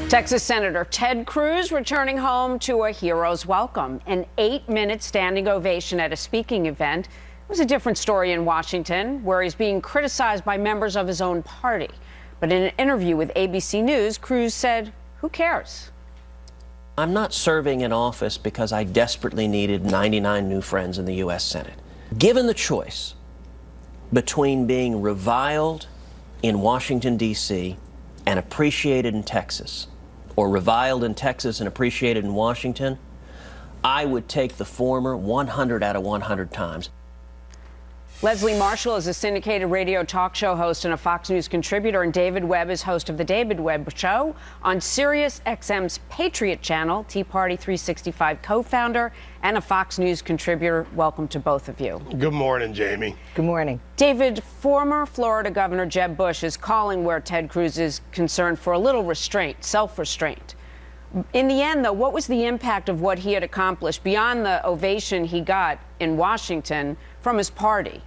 Texas Senator Ted Cruz returning home to a hero's welcome. An 8-minute standing ovation at a speaking event. It was a different story in Washington, where he's being criticized by members of his own party. But in an interview with ABC News, Cruz said, "Who cares?" I'm not serving in office because I desperately needed 99 new friends in the U.S. Senate. Given the choice between being reviled in Washington, D.C. and appreciated in Texas, or reviled in Texas and appreciated in Washington, I would take the former 100 out of 100 times. Leslie Marshall is a syndicated radio talk show host and a Fox News contributor, and David Webb is host of The David Webb Show on Sirius XM's Patriot Channel, Tea Party 365 co-founder and a Fox News contributor. Welcome to both of you. Good morning, Jamie. Good morning. David, former Florida Governor Jeb Bush is calling where Ted Cruz is concerned for a little restraint, self-restraint. In the end, though, what was the impact of what he had accomplished beyond the ovation he got in Washington from his party?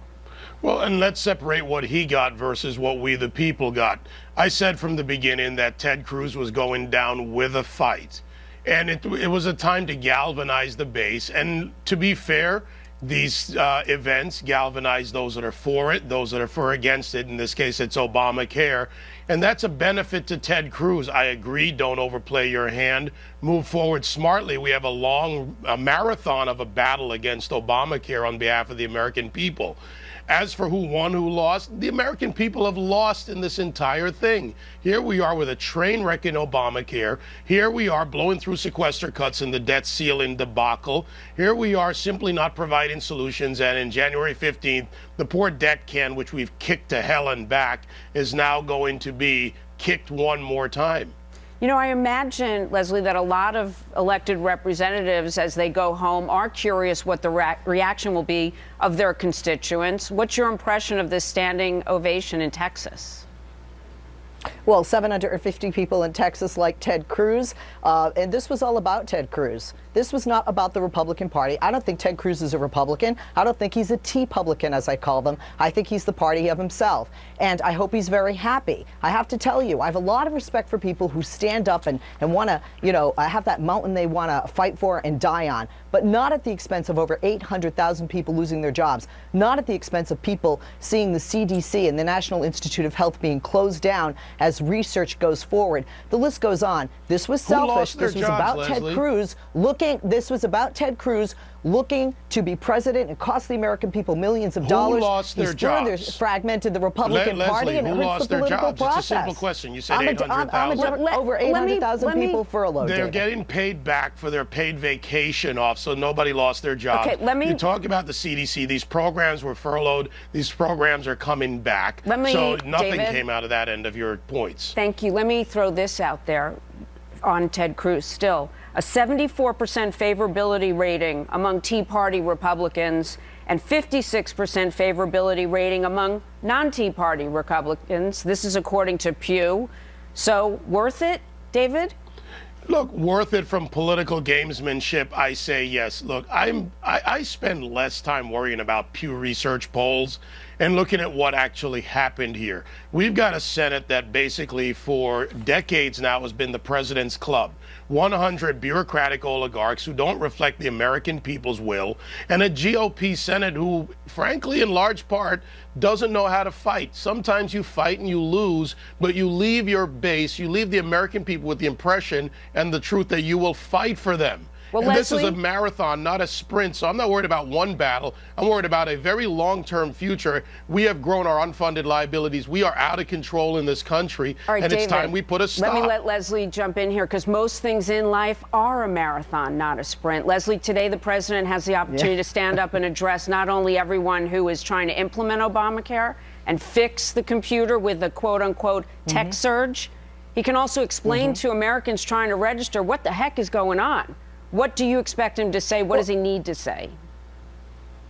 Well, and let's separate what he got versus what we, the people, got. I said from the beginning that Ted Cruz was going down with a fight. And it was a time to galvanize the base. And to be fair, these events galvanize those that are for it, those that are for against it. In this case, it's Obamacare. And that's a benefit to Ted Cruz. I agree, don't overplay your hand. Move forward smartly. We have a marathon of a battle against Obamacare on behalf of the American people. As for who won, who lost, the American people have lost in this entire thing. Here we are with a train wreck in Obamacare. Here we are blowing through sequester cuts in the debt ceiling debacle. Here we are simply not providing solutions. And in January 15th, the poor debt can, which we've kicked to hell and back, is now going to be kicked one more time. You know, I imagine, Leslie, that a lot of elected representatives, as they go home, are curious what the reaction will be of their constituents. What's your impression of this standing ovation in Texas? Well, 750 people in Texas like Ted Cruz, and this was all about Ted Cruz. This was not about the Republican Party. I don't think Ted Cruz is a Republican. I don't think he's a Tea-publican, as I call them. I think he's the party of himself, and I hope he's very happy. I have to tell you, I have a lot of respect for people who stand up and want to, you know, have that mountain they want to fight for and die on, but not at the expense of over 800,000 people losing their jobs, not at the expense of people seeing the CDC and the National Institute of Health being closed down as research goes forward. The list goes on. This was selfish. This was about Ted Cruz looking. This was about Ted Cruz looking to be president and cost the American people millions of dollars. Who lost their jobs? Fragmented the Republican Party, and it hurts the political process. It's a simple question. You said 800,000. Over 800,000 people furloughed. They're getting paid back for their paid vacation off, so nobody lost their job. Okay, You talk about the CDC. These programs were furloughed. These programs are coming back. So nothing came out of that end of your points. Thank you. Let me throw this out there on Ted Cruz still. A 74% favorability rating among Tea Party Republicans and 56% favorability rating among non-Tea Party Republicans. This is according to Pew. So worth it, David? Look, worth it from political gamesmanship, I say yes. Look, I spend less time worrying about Pew Research polls and looking at what actually happened here. We've got a Senate that basically for decades now has been the president's club. 100 bureaucratic oligarchs who don't reflect the American people's will, and a GOP Senate who, frankly, in large part, doesn't know how to fight. Sometimes you fight and you lose, but you leave your base, you leave the American people with the impression and the truth that you will fight for them. Well, and this is a marathon, not a sprint, so I'm not worried about one battle. I'm worried about a very long-term future. We have grown our unfunded liabilities. We are out of control in this country, and David, it's time we put a stop. Let me let Leslie jump in here, because most things in life are a marathon, not a sprint. Leslie, today the president has the opportunity to stand up and address not only everyone who is trying to implement Obamacare and fix the computer with the quote-unquote tech surge. He can also explain to Americans trying to register what the heck is going on. What do you expect him to say? What does he need to say?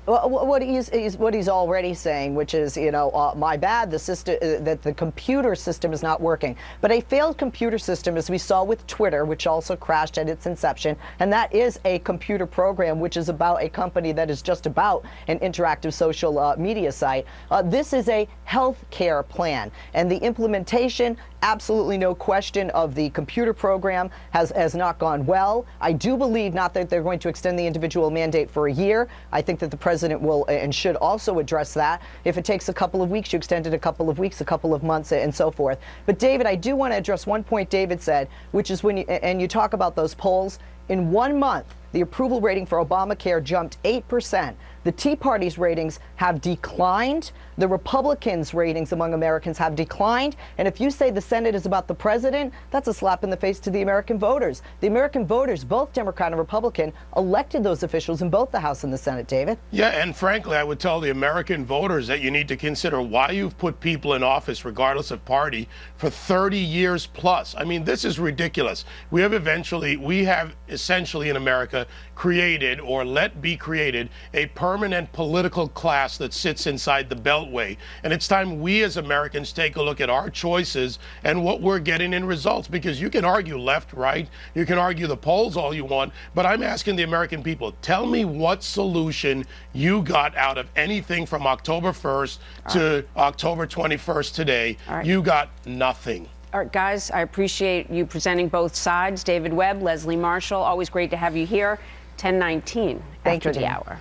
What he's already saying, which is, my bad, the system, that the computer system is not working. But a failed computer system, as we saw with Twitter, which also crashed at its inception, and that is a computer program, which is about a company that is just about an interactive social media site. This is a health care plan, and the implementation, absolutely no question, of the computer program has not gone well. I do believe not that they're going to extend the individual mandate for a year. I think that the president will and should also address that. If it takes a couple of weeks, you extend it a couple of weeks, a couple of months, and so forth. But David, I do want to address one point David said, which is when you talk about those polls. In 1 month, the approval rating for Obamacare jumped 8%. The Tea Party's ratings have declined. The Republicans' ratings among Americans have declined. And if you say the Senate is about the president, that's a slap in the face to the American voters. The American voters, both Democrat and Republican, elected those officials in both the House and the Senate, David. Yeah, and frankly, I would tell the American voters that you need to consider why you've put people in office, regardless of party, for 30 years plus. I mean, this is ridiculous. We have essentially in America created, or let be created, a permanent political class that sits inside the Beltway. And it's time we as Americans take a look at our choices and what we're getting in results, because you can argue left, right, you can argue the polls all you want, but I'm asking the American people, tell me what solution you got out of anything from October 1st to October 21st today. You got nothing. All right, guys, I appreciate you presenting both sides. David Webb, Leslie Marshall, always great to have you here. 10:19 after the hour.